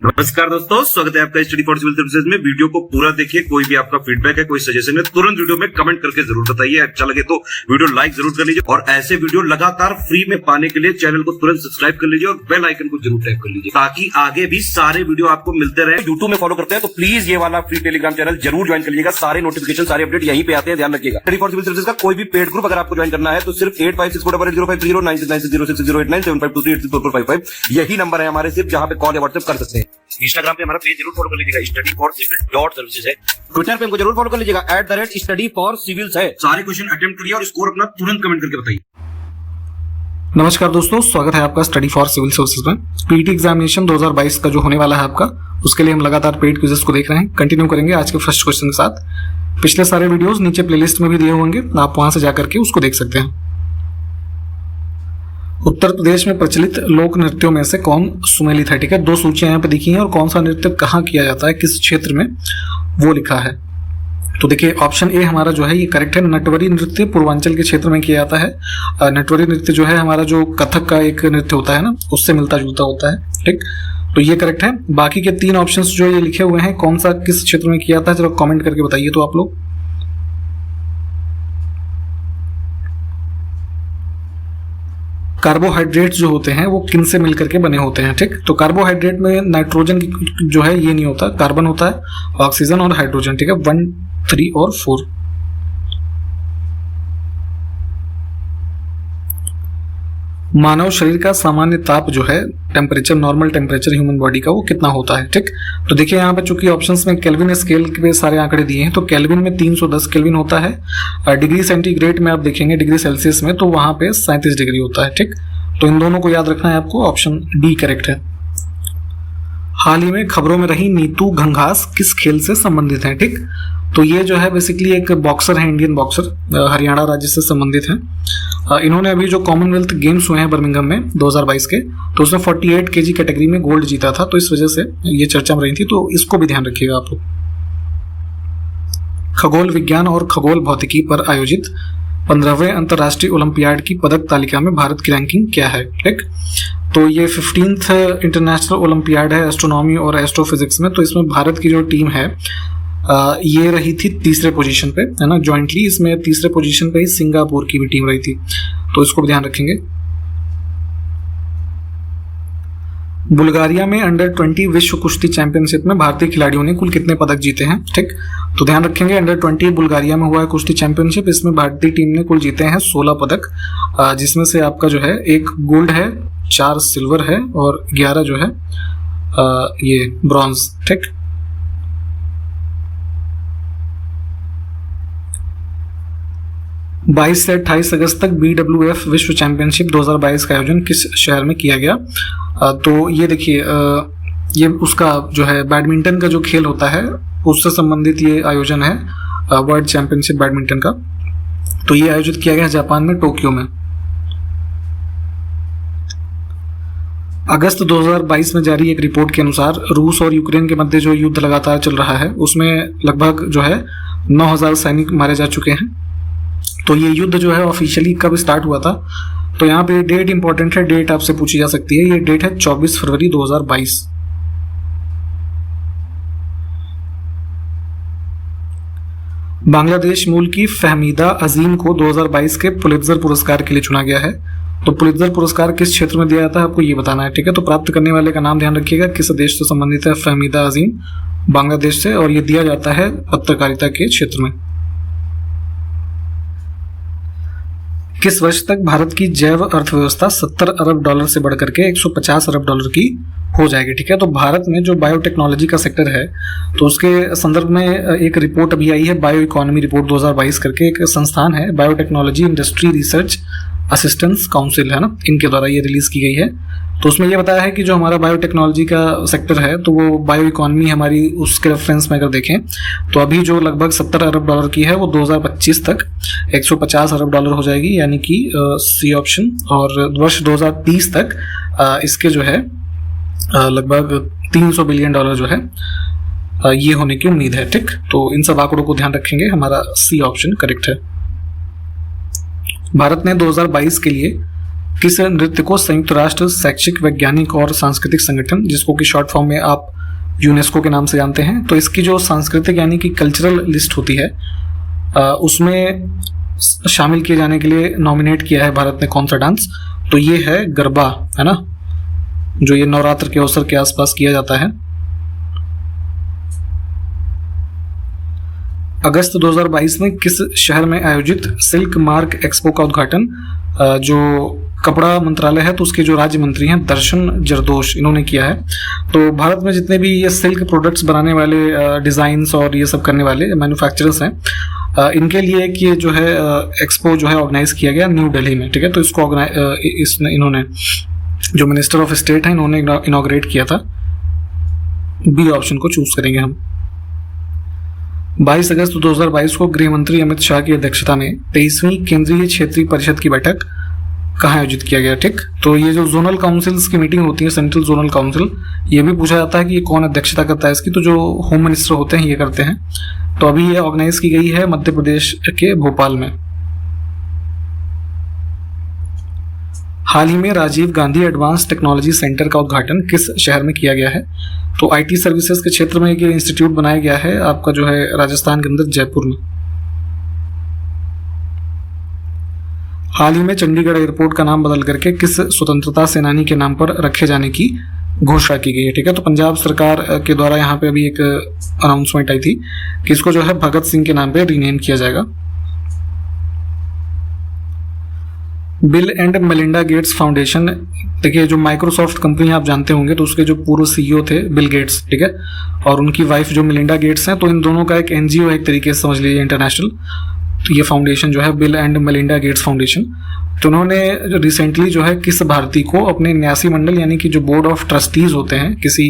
नमस्कार दोस्तों, स्वागत है आपका स्टडी फॉर सिविल सर्विसेज में। वीडियो को पूरा देखिए। कोई भी आपका फीडबैक है, कोई सजेशन है, तुरंत वीडियो में कमेंट करके जरूर बताइए। अच्छा लगे तो वीडियो लाइक जरूर कर लीजिए और ऐसे वीडियो लगातार फ्री में पाने के लिए चैनल को तुरंत सब्सक्राइब कर लीजिए और बेल आइकन को जरूर टैप कर लीजिए ताकि आगे भी सारे वीडियो आपको मिलते रहे। यूट्यूब में फॉलो करते हैं तो प्लीज ये वाला फ्री टेलीग्राम चैनल जरूर ज्वाइन कर लीजिएगा। सारे नोटिफिकेशन, सारे अपडेट यहीं पे आते हैं, ध्यान रखिएगा। स्टडी फॉर सिविल सर्विसेज का कोई भी पेड ग्रुप अगर आपको ज्वाइन करना है तो सिर्फ 856480969606097523860455 यही नंबर है हमारे, सिर्फ जहां पे कॉल या व्हाट्सएप कर सकते हैं। इंस्टाग्राम पे हमारा पेज जरूर फॉलो कर लीजिएगा, studyforcivil.services है। ट्विटर पे हमको जरूर फॉलो कर लीजिएगा, @studyforcivils है। सारे क्वेश्चन अटेम्प्ट करिए और स्कोर अपना तुरंत कमेंट करके बताइए। नमस्कार दोस्तों, स्वागत है आपका स्टडी फॉर सिविल सर्विसेज में। पीटी एग्जामिनेशन 2022 का जो होने वाला है आपका, उसके लिए हम लगातार पेड क्विजेस को देख रहे हैं। कंटिन्यू करेंगे आज के फर्स्ट क्वेश्चन के साथ। पिछले सारे वीडियोस नीचे प्लेलिस्ट में भी दिए होंगे, आप वहां से जाकर के उसको देख सकते हैं। उत्तर प्रदेश में प्रचलित लोक नृत्यों में से कौन सुमेलित है? ठीक है, दो सूचियां यहाँ पे दिखी हैं और कौन सा नृत्य कहाँ किया जाता है, किस क्षेत्र में, वो लिखा है। तो देखिए ऑप्शन ए हमारा जो है ये करेक्ट है। नटवरी नृत्य पूर्वांचल के क्षेत्र में किया जाता है। नटवरी नृत्य जो है हमारा जो कथक का एक नृत्य होता है ना, उससे मिलता जुलता होता है। ठीक, तो ये करेक्ट है। बाकी के तीन ऑप्शंस जो ये लिखे हुए हैं, कौन सा किस क्षेत्र में किया जाता है, चलो कमेंट करके बताइए तो आप लोग। कार्बोहाइड्रेट्स जो होते हैं वो किन से मिलकर के बने होते हैं? ठीक, तो कार्बोहाइड्रेट में नाइट्रोजन जो है ये नहीं होता, कार्बन होता है, ऑक्सीजन और हाइड्रोजन। ठीक है, 1, 3 और 4। मानव शरीर का सामान्य ताप जो है, temperature, normal temperature human body का, वो कितना होता है? ठीक, तो देखिए यहाँ पे चूंकि ऑप्शंस में केल्विन स्केल पे सारे आंकड़े दिए हैं, तो केल्विन में 310 केल्विन होता है। डिग्री सेंटीग्रेड में आप देखेंगे, डिग्री सेल्सियस में, तो वहां पे 37 डिग्री होता है। ठीक, तो इन दोनों को याद रखना है आपको। ऑप्शन डी करेक्ट है। हाल ही में खबरों में रही नीतू घंघास किस खेल से संबंधित है? ठीक, तो ये जो है बेसिकली एक बॉक्सर है, इंडियन बॉक्सर, हरियाणा राज्य से संबंधित है। इन्होंने अभी जो कॉमनवेल्थ गेम्स हुए हैं बर्मिंघम में 2022 के, तो उसमें 48 kg कैटेगरी में गोल्ड जीता था, तो इस वजह से ये चर्चा में रही थी, तो इसको भी ध्यान रखिएगा आप लोग। खगोल विज्ञान और खगोल भौतिकी पर आयोजित 15वें अंतर्राष्ट्रीय ओलंपियाड की पदक तालिका में भारत की रैंकिंग क्या है? ठीक, तो ये 15th इंटरनेशनल ओलंपियाड है एस्ट्रोनॉमी और एस्ट्रोफिजिक्स में, तो इसमें भारत की जो टीम है ये रही थी तीसरे पोजीशन पे, है ना, जॉइंटली। इसमें तीसरे पोजीशन पे ही सिंगापुर की भी टीम रही थी, तो इसको भी ध्यान रखेंगे। बुल्गारिया में अंडर 20 विश्व कुश्ती चैंपियनशिप में भारतीय खिलाड़ियों ने कुल कितने पदक जीते हैं? ठीक, तो ध्यान रखेंगे अंडर 20 बुल्गारिया में हुआ है कुश्ती चैंपियनशिप, इसमें भारतीय टीम ने कुल जीते हैं 16 पदक, जिसमें से आपका जो है 1 गोल्ड है, 4 सिल्वर है और 11 जो है ये ब्रॉन्ज। ठीक, 22 से 28 अगस्त तक BWF विश्व चैंपियनशिप 2022 का आयोजन किस शहर में किया गया? तो ये देखिए ये उसका जो है बैडमिंटन का जो खेल होता है उससे संबंधित ये आयोजन है, वर्ल्ड चैंपियनशिप बैडमिंटन का। तो ये आयोजित किया गया जापान में, टोक्यो में। अगस्त 2022 में जारी एक रिपोर्ट के अनुसार रूस और यूक्रेन के मध्य जो युद्ध लगातार चल रहा है उसमें लगभग जो है 9000 सैनिक मारे जा चुके हैं। तो ये युद्ध जो है ऑफिशियली कब स्टार्ट हुआ था? तो यहाँ पे डेट इंपॉर्टेंट है, डेट आपसे पूछी जा सकती है। ये डेट है 24 फरवरी 2022। बांग्लादेश मूल की फहमीदा अजीम को 2022 के पुलित्जर पुरस्कार के लिए चुना गया है। तो पुलित्जर पुरस्कार किस क्षेत्र में दिया जाता है आपको ये बताना है। ठीक है, तो प्राप्त करने वाले का नाम ध्यान रखिएगा, किस देश से संबंधित है। फहमीदा अजीम बांग्लादेश से, और ये दिया जाता है पत्रकारिता के क्षेत्र में। किस वर्ष तक भारत की जैव अर्थव्यवस्था 70 अरब डॉलर से बढ़कर के 150 अरब डॉलर की हो जाएगी? ठीक है, तो भारत में जो बायोटेक्नोलॉजी का सेक्टर है, तो उसके संदर्भ में एक रिपोर्ट अभी आई है, बायो इकोनॉमी रिपोर्ट 2022 करके एक संस्थान है, biotechnology industry research assistance council, है ना, इनके द्वारा ये रिलीज की गई है। तो उसमें ये बताया है कि जो हमारा बायोटेक्नोलॉजी का सेक्टर है, तो वो बायो इकोनॉमी हमारी उसके रेफरेंस में अगर देखें तो अभी जो लगभग 70 अरब डॉलर की है, वो 2025 तक 150 अरब डॉलर हो जाएगी, यानी कि सी ऑप्शन। और वर्ष 2030 तक इसके जो है लगभग 300 बिलियन डॉलर जो है ये होने की उम्मीद है। ठीक, तो इन सब आंकड़ों को ध्यान रखेंगे, हमारा सी ऑप्शन करेक्ट है। भारत ने 2022 के लिए किस नृत्य को संयुक्त राष्ट्र शैक्षिक, वैज्ञानिक और सांस्कृतिक संगठन, जिसको कि शॉर्ट फॉर्म में आप यूनेस्को के नाम से जानते हैं। तो इसकी जो सांस्कृतिक यानी कि कल्चरल लिस्ट होती है उसमें शामिल किए जाने के लिए नॉमिनेट किया है भारत ने कौन सा डांस, तो ये है गरबा, है ना, जो ये नवरात्र के अवसर के आसपास किया जाता है। अगस्त 2022 में किस शहर में आयोजित सिल्क मार्क एक्सपो का उद्घाटन जो कपड़ा मंत्रालय है तो उसके जो राज्य मंत्री हैं दर्शन जरदोश, इन्होंने किया है। तो भारत में जितने भी ये सिल्क प्रोडक्ट्स बनाने वाले डिज़ाइंस और ये सब करने वाले मैन्युफैक्चरर्स हैं, इनके लिए एक ये जो है एक्सपो जो है ऑर्गेनाइज किया गया न्यू दिल्ली में, ठीक है। तो इसको इन्होंने जो मिनिस्टर ऑफ स्टेट है इन्होंने इनॉग्रेट किया था। बी ऑप्शन को चूज करेंगे हम। 22 अगस्त 2022 को गृह मंत्री अमित शाह की अध्यक्षता में 23वीं केंद्रीय क्षेत्रीय परिषद की बैठक कहाँ आयोजित किया गया, ठीक। तो ये जो जोनल काउंसिल्स की मीटिंग होती है, सेंट्रल जोनल काउंसिल, ये भी पूछा जाता है कि ये कौन अध्यक्षता करता है इसकी, तो जो होम मिनिस्टर होते हैं ये करते हैं। तो अभी ये ऑर्गेनाइज की गई है मध्य प्रदेश के भोपाल में। हाल ही में Rajiv Gandhi advance technology centre का उद्घाटन किस शहर में किया गया है, तो आईटी सर्विसेज के क्षेत्र में एक इंस्टीट्यूट बनाया गया है आपका जो है राजस्थान के अंदर जयपुर में। हाल ही में चंडीगढ़ एयरपोर्ट का नाम बदल करके किस स्वतंत्रता सेनानी के नाम पर रखे जाने की घोषणा की गई है, ठीक है। तो पंजाब सरकार के द्वारा यहाँ पे अभी एक अनाउंसमेंट आई थी कि इसको जो है भगत सिंह के नाम पे रीनेम किया जाएगा। Bill and Melinda Gates foundation, देखिए जो माइक्रोसॉफ्ट कंपनी आप जानते होंगे तो उसके जो पूर्व सीईओ थे बिल गेट्स, ठीक है, और उनकी वाइफ जो मेलिंडा गेट्स हैं, तो इन दोनों का एक एनजीओ है एक तरीके से समझ लीजिए इंटरनेशनल। तो ये फाउंडेशन जो है bill and Melinda Gates foundation, तो उन्होंने रिसेंटली जो है किस भारतीय को अपने न्यासी मंडल यानी कि जो बोर्ड ऑफ ट्रस्टीज होते हैं किसी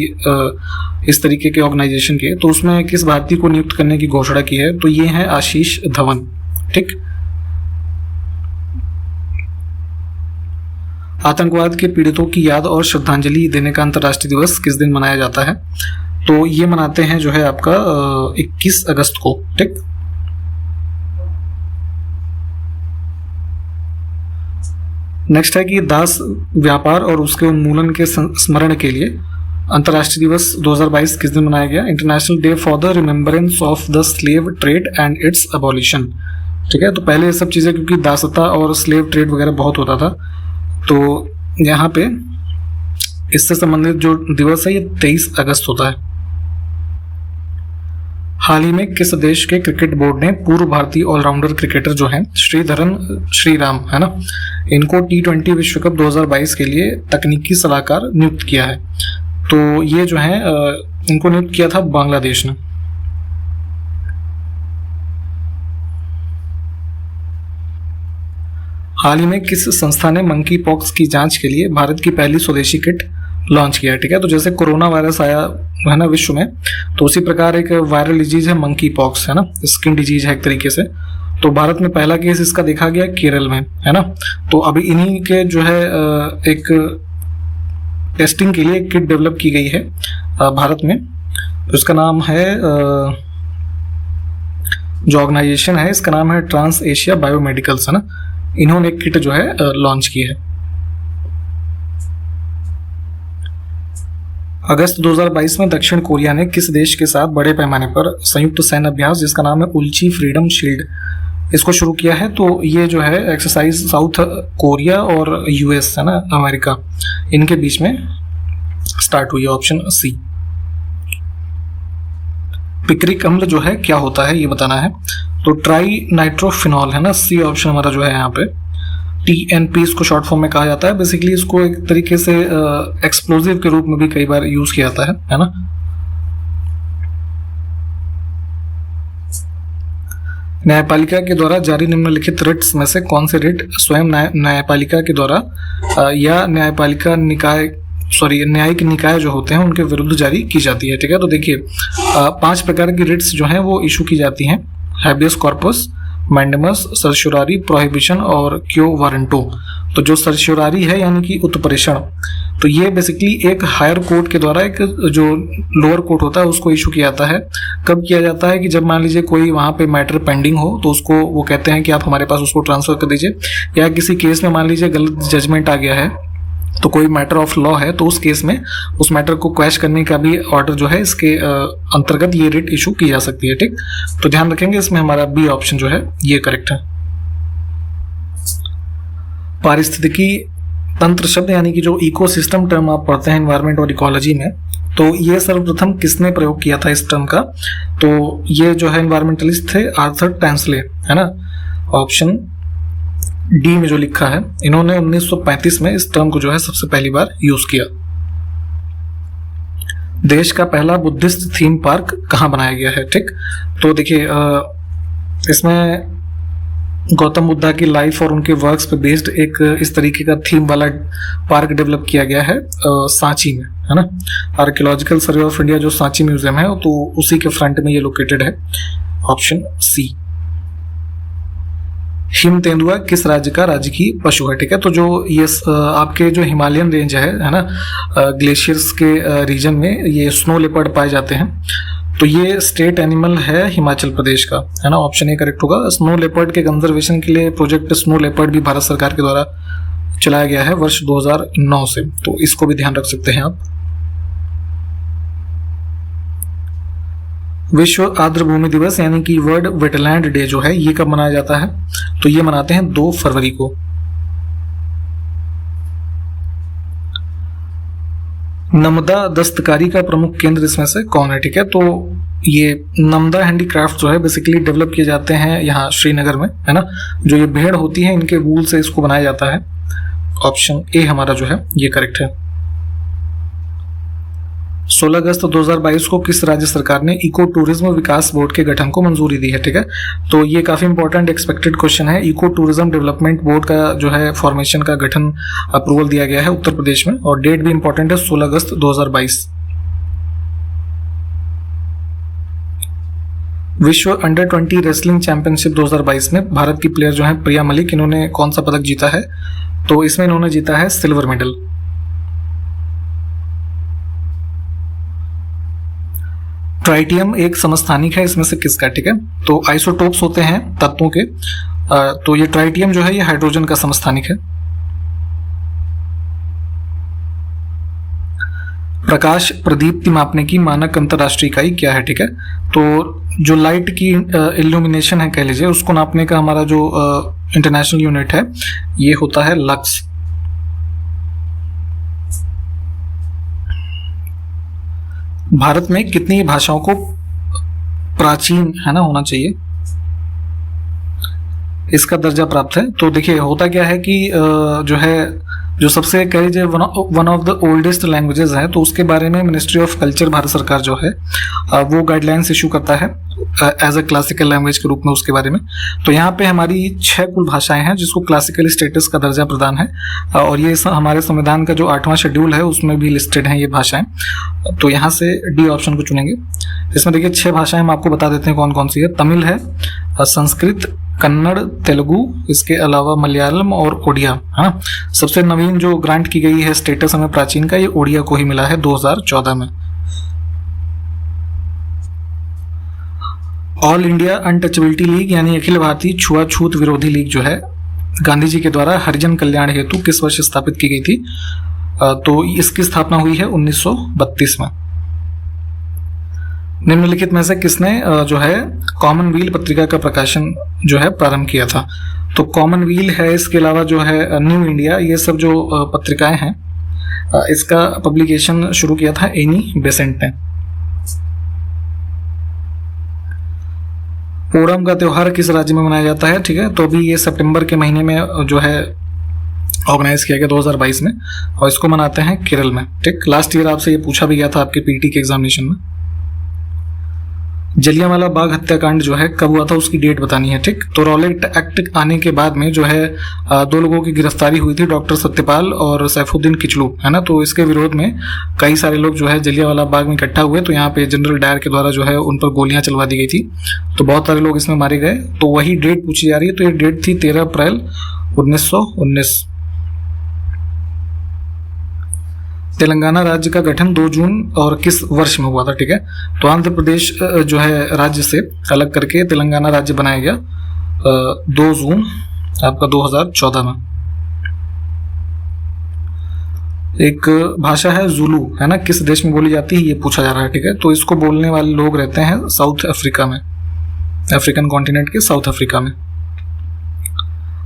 इस तरीके के ऑर्गेनाइजेशन के, तो उसमें किस भारतीय को नियुक्त करने की घोषणा की है, तो ये है आशीष धवन, ठीक। आतंकवाद के पीड़ितों की याद और श्रद्धांजलि देने का अंतर्राष्ट्रीय दिवस किस दिन मनाया जाता है, तो ये मनाते हैं जो है आपका 21 अगस्त को, ठीक। नेक्स्ट है कि दास व्यापार और उसके उन्मूलन के स्मरण के लिए अंतर्राष्ट्रीय दिवस 2022 किस दिन मनाया गया, international day for the remembrance of the slave trade and it's abolition, ठीक है। तो पहले ये सब चीज़ें क्योंकि दासता और स्लेव ट्रेड वगैरह बहुत होता था, तो यहाँ पे इससे संबंधित जो दिवस है ये 23 अगस्त होता है। हाल ही में किस देश के क्रिकेट बोर्ड ने पूर्व भारतीय ऑलराउंडर क्रिकेटर जो हैं श्रीधरन श्रीराम, है ना, इनको T20 विश्व कप 2022 के लिए तकनीकी सलाहकार नियुक्त किया है, तो ये जो है इनको नियुक्त किया था बांग्लादेश ने। हाल ही में किस संस्था ने मंकी पॉक्स की जांच के लिए भारत की पहली स्वदेशी किट लॉन्च किया है, ठीक है। तो जैसे कोरोना वायरस आया है ना विश्व में, तो उसी प्रकार एक वायरल डिजीज है मंकी पॉक्स, है ना, स्किन डिजीज है एक तरीके से। तो भारत में पहला केस इसका देखा गया केरल में, है ना। तो अभी इन्हीं के जो है एक टेस्टिंग के लिए एक किट डेवलप की गई है भारत में, तो इसका नाम है जो ऑर्गेनाइजेशन है इसका नाम है ट्रांस एशिया बायोमेडिकल्स, है ना। इन्होंने एक किट जो है लॉन्च की है। अगस्त 2022 में दक्षिण कोरिया ने किस देश के साथ बड़े पैमाने पर संयुक्त सैन्य अभ्यास जिसका नाम है उल्ची फ्रीडम शील्ड, इसको शुरू किया है। तो ये जो है एक्सरसाइज साउथ कोरिया और यूएस, है ना, अमेरिका, इनके बीच में स्टार्ट हुई है, ऑप्शन सी। पिक्रिक अम्ल जो है क्या होता है ये बताना है, तो ट्राई नाइट्रोफिनॉल, है ना, सी ऑप्शन हमारा जो है यहाँ पे। TNP इसको शॉर्ट फॉर्म में कहा जाता है। बेसिकली इसको एक तरीके से एक्सप्लोजिव के रूप में भी कई बार यूज किया जाता है ना। न्यायपालिका के द्वारा जारी निम्नलिखित रिट्स में से कौन से रिट स्वयं न्यायपालिका के द्वारा या न्यायपालिका निकाय न्यायिक निकाय जो होते हैं उनके विरुद्ध जारी की जाती है, ठीक है। तो देखिए 5 प्रकार की रिट्स जो हैं वो इशू की जाती हैं, हैबियस कॉर्पस, मैंडेमस, सर्श्योरारी, प्रोहिबिशन और क्यो वारंटो। तो जो सर्श्योरारी है यानी कि उत्प्रेषण, तो ये बेसिकली एक हायर कोर्ट के द्वारा एक जो लोअर कोर्ट होता है उसको इशू किया जाता है। कब किया जाता है कि जब मान लीजिए कोई वहाँ पे मैटर पेंडिंग हो तो उसको वो कहते हैं कि आप हमारे पास उसको ट्रांसफर कर दीजिए, या किसी केस में मान लीजिए गलत जजमेंट आ गया है तो कोई मैटर ऑफ लॉ है तो उस केस में उस मैटर को क्वैश करने का भी ऑर्डर जो है इसके अंतर्गत ये रिट इशू की जा सकती है। ठीक, तो ध्यान रखेंगे इसमें हमारा बी ऑप्शन जो है ये करेक्ट है। पारिस्थितिकी तंत्र शब्द यानी कि जो इकोसिस्टम टर्म आप पढ़ते हैं एनवायरमेंट और इकोलॉजी में, तो ये सर्वप्रथम किसने प्रयोग किया था इस टर्म का? तो ये जो है एनवायरमेंटलिस्ट थे आर्थर टैंसले, है ना, ऑप्शन डी में जो लिखा है। इन्होंने 1935 में इस टर्म को जो है सबसे पहली बार यूज किया। देश का पहला बुद्धिस्ट थीम पार्क कहाँ बनाया गया है? ठीक, तो देखिए इसमें गौतम बुद्धा की लाइफ और उनके वर्क्स पे बेस्ड एक इस तरीके का थीम वाला पार्क डेवलप किया गया है सांची में, है ना। आर्कियोलॉजिकल सर्वे ऑफ इंडिया जो सांची म्यूजियम है तो उसी के फ्रंट में ये लोकेटेड है, ऑप्शन सी। हिम तेंदुआ किस राज्य का राजकीय पशु है? ठीक है, तो जो ये आपके जो हिमालयन रेंज है ना, ग्लेशियर्स के रीजन में ये स्नो लेपर्ड पाए जाते हैं, तो ये स्टेट एनिमल है हिमाचल प्रदेश का, है ना, ऑप्शन ए करेक्ट होगा। स्नो लेपर्ड के कंजर्वेशन के लिए प्रोजेक्ट स्नो लेपर्ड भी भारत सरकार के द्वारा चलाया गया है वर्ष 2009 से, तो इसको भी ध्यान रख सकते हैं आप। विश्व आर्द्रभूमि दिवस यानी कि वर्ल्ड वेटलैंड डे जो है ये कब मनाया जाता है? तो ये मनाते हैं 2 फरवरी को। नमदा दस्तकारी का प्रमुख केंद्र इसमें से कौन है? ठीक है, तो ये नमदा हैंडीक्राफ्ट जो है बेसिकली डेवलप किए जाते हैं यहाँ श्रीनगर में, है ना। जो ये भेड़ होती है इनके वूल से इसको बनाया जाता है, ऑप्शन ए हमारा जो है ये करेक्ट है। 16 अगस्त 2022 को किस राज्य सरकार ने इको टूरिज्म विकास बोर्ड के गठन को मंजूरी दी है? ठीक है, तो ये काफी इंपॉर्टेंट एक्सपेक्टेड क्वेश्चन है। इको टूरिज्म डेवलपमेंट बोर्ड का जो है फॉर्मेशन का गठन अप्रूवल दिया गया है उत्तर प्रदेश में, और डेट भी इंपॉर्टेंट है 16 अगस्त 2022। विश्व अंडर 20 रेसलिंग चैंपियनशिप 2022 में भारत की प्लेयर जो है प्रिया मलिक, इन्होंने कौन सा पदक जीता है? तो इसमें इन्होंने जीता है सिल्वर मेडल। ट्राइटियम एक समस्थानिक है इसमें से किसका? ठीक है, तो आइसोटोप्स होते हैं तत्वों के, तो ये ट्राइटियम जो है ये हाइड्रोजन का समस्थानिक है। प्रकाश प्रदीप्ति मापने की मानक अंतरराष्ट्रीय इकाई क्या है? ठीक है, तो जो लाइट की इल्यूमिनेशन है कह लीजिए, उसको नापने का हमारा जो इंटरनेशनल यूनिट है ये होता है लक्स। भारत में कितनी भाषाओं को प्राचीन, है ना, होना चाहिए इसका दर्जा प्राप्त है? तो देखिए होता क्या है कि जो है जो सबसे कह लीजिए one of the oldest languages है, तो उसके बारे में मिनिस्ट्री ऑफ कल्चर भारत सरकार जो है वो गाइडलाइंस इशू करता है एज अ क्लासिकल लैंग्वेज के रूप में उसके बारे में। तो यहाँ पे हमारी 6 कुल भाषाएं हैं जिसको क्लासिकल स्टेटस का दर्जा प्रदान है, और ये हमारे संविधान का जो 8वां शेड्यूल है उसमें भी लिस्टेड हैं ये भाषाएं। तो यहाँ से डी ऑप्शन को चुनेंगे। इसमें देखिए 6 भाषाएं हम आपको बता देते हैं कौन कौन सी है। तमिल है, संस्कृत, कन्नड़, तेलुगु, इसके अलावा मलयालम और ओडिया। हाँ, सबसे नवीन जो ग्रांट की गई है स्टेटस हमें प्राचीन का, ये ओडिया को ही मिला है 2014 में। ऑल इंडिया अनटचेबिलिटी लीग यानी अखिल भारतीय छुआछूत विरोधी लीग जो है गांधी जी के द्वारा हरिजन कल्याण हेतु किस वर्ष स्थापित की गई थी? तो इसकी स्थापना हुई है 1932 में। निम्नलिखित में से किसने जो है कॉमनवील पत्रिका का प्रकाशन जो है प्रारंभ किया था? तो कॉमनवील है, इसके अलावा जो है न्यू इंडिया, ये सब जो पत्रिकाएं हैं इसका पब्लिकेशन शुरू किया था एनी बेसेंट ने। ओणम का त्योहार किस राज्य में मनाया जाता है? ठीक है, तो अभी ये सितंबर के महीने में जो है ऑर्गेनाइज किया गया 2022 में, और इसको मनाते हैं केरल में। ठीक, लास्ट ईयर आपसे ये पूछा भी गया था आपके पीटी के एग्जामिनेशन में। जलियांवाला बाग हत्याकांड जो है कब हुआ था उसकी डेट बतानी है। ठीक, तो रॉलेट एक्ट आने के बाद में जो है 2 लोगों की गिरफ्तारी हुई थी, डॉक्टर सत्यपाल और सैफुद्दीन किचलू, है ना। तो इसके विरोध में कई सारे लोग जो है जलियांवाला बाग में इकट्ठा हुए, तो यहाँ पे जनरल डायर के द्वारा जो है उन पर गोलियां चलवा दी गई थी, तो बहुत सारे लोग इसमें मारे गए। तो वही डेट पूछी जा रही है, तो ये डेट थी 13 अप्रैल 1919। तेलंगाना राज्य का गठन 2 जून और किस वर्ष में हुआ था? ठीक है, तो आंध्र प्रदेश जो है राज्य से अलग करके तेलंगाना राज्य बनाया गया 2 जून आपका 2014 में। एक भाषा है जुलू, है ना, किस देश में बोली जाती है ये पूछा जा रहा है, ठीक है। तो इसको बोलने वाले लोग रहते हैं साउथ अफ्रीका में, अफ्रीकन कॉन्टिनेंट के साउथ अफ्रीका में।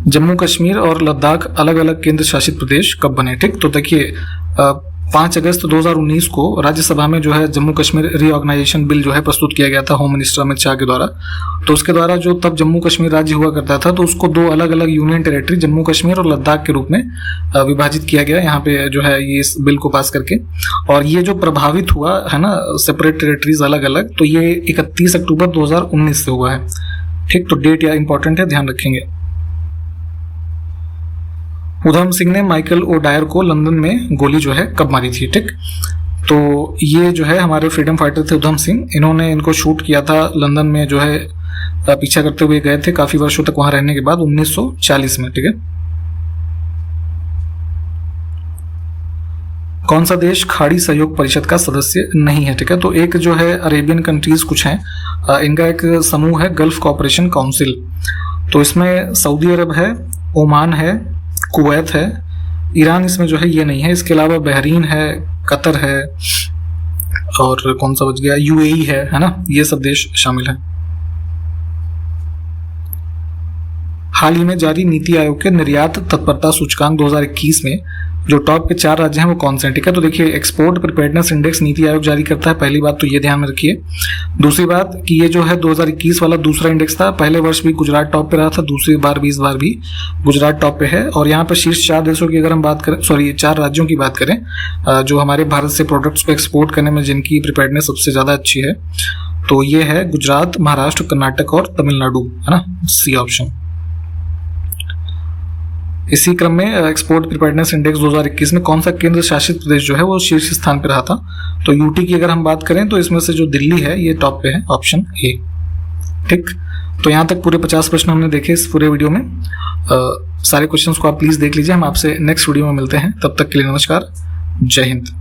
जम्मू कश्मीर और लद्दाख अलग अलग केंद्र शासित प्रदेश कब बने, ठीक। तो देखिए 5 अगस्त 2019 को राज्यसभा में जो है जम्मू कश्मीर रीऑर्गेनाइजेशन बिल जो है प्रस्तुत किया गया था होम मिनिस्टर अमित शाह के द्वारा। तो उसके द्वारा जो तब जम्मू कश्मीर राज्य हुआ करता था, तो उसको 2 अलग अलग यूनियन टेरिटरी जम्मू कश्मीर और लद्दाख के रूप में विभाजित किया गया यहाँ पे जो है ये इस बिल को पास करके। और ये जो प्रभावित हुआ है ना सेपरेट टेरिटरीज अलग अलग, तो ये 31 अक्टूबर 2019 से हुआ है, ठीक। तो डेट या इंपॉर्टेंट है, ध्यान रखेंगे। उधम सिंह ने माइकल ओ डायर को लंदन में गोली जो है कब मारी थी, ठीक। तो ये जो है हमारे फ्रीडम फाइटर थे उधम सिंह, इन्होंने इनको शूट किया था लंदन में जो है पीछा करते हुए गए थे काफी वर्षों तक वहां रहने के बाद 1940 में, ठीक है। कौन सा देश खाड़ी सहयोग परिषद का सदस्य नहीं है, ठीक है। तो एक जो है अरेबियन कंट्रीज कुछ हैं, इनका एक समूह है गल्फ कोऑपरेशन काउंसिल। तो इसमें सऊदी अरब है, ओमान है, कुवैत है, ईरान इसमें जो है ये नहीं है। इसके अलावा बहरीन है, कतर है और कौन सा बच गया, यूएई है ना, ये सब देश शामिल हैं। हाल ही में जारी नीति आयोग के निर्यात तत्परता सूचकांक 2021 में जो टॉप के 4 राज्य हैं वो कौन से हैं, ठीक है। तो देखिए export preparedness index NITI Aayog जारी करता है, पहली बात तो ये ध्यान में रखिए। दूसरी बात कि ये जो है 2021 वाला दूसरा इंडेक्स था, पहले वर्ष भी गुजरात टॉप पे रहा था, दूसरी बार भी इस बार भी गुजरात टॉप पे है। और यहाँ पर शीर्ष 4 देशों की अगर हम बात करें, 4 राज्यों की बात करें जो हमारे भारत से प्रोडक्ट्स को एक्सपोर्ट करने में जिनकी प्रिपेयर्डनेस सबसे ज़्यादा अच्छी है, तो ये है गुजरात, महाराष्ट्र, कर्नाटक और तमिलनाडु, है ना, सी ऑप्शन। इसी क्रम में एक्सपोर्ट प्रिपेयर्डनेस इंडेक्स 2021 में कौन सा केंद्र शासित प्रदेश जो है वो शीर्ष स्थान पर रहा था, तो यूटी की अगर हम बात करें तो इसमें से जो दिल्ली है ये टॉप पे है, ऑप्शन ए, ठीक। तो यहाँ तक पूरे 50 प्रश्न हमने देखे इस पूरे वीडियो में। सारे क्वेश्चंस को आप प्लीज देख लीजिए। हम आपसे नेक्स्ट वीडियो में मिलते हैं, तब तक के लिए नमस्कार, जय हिंद।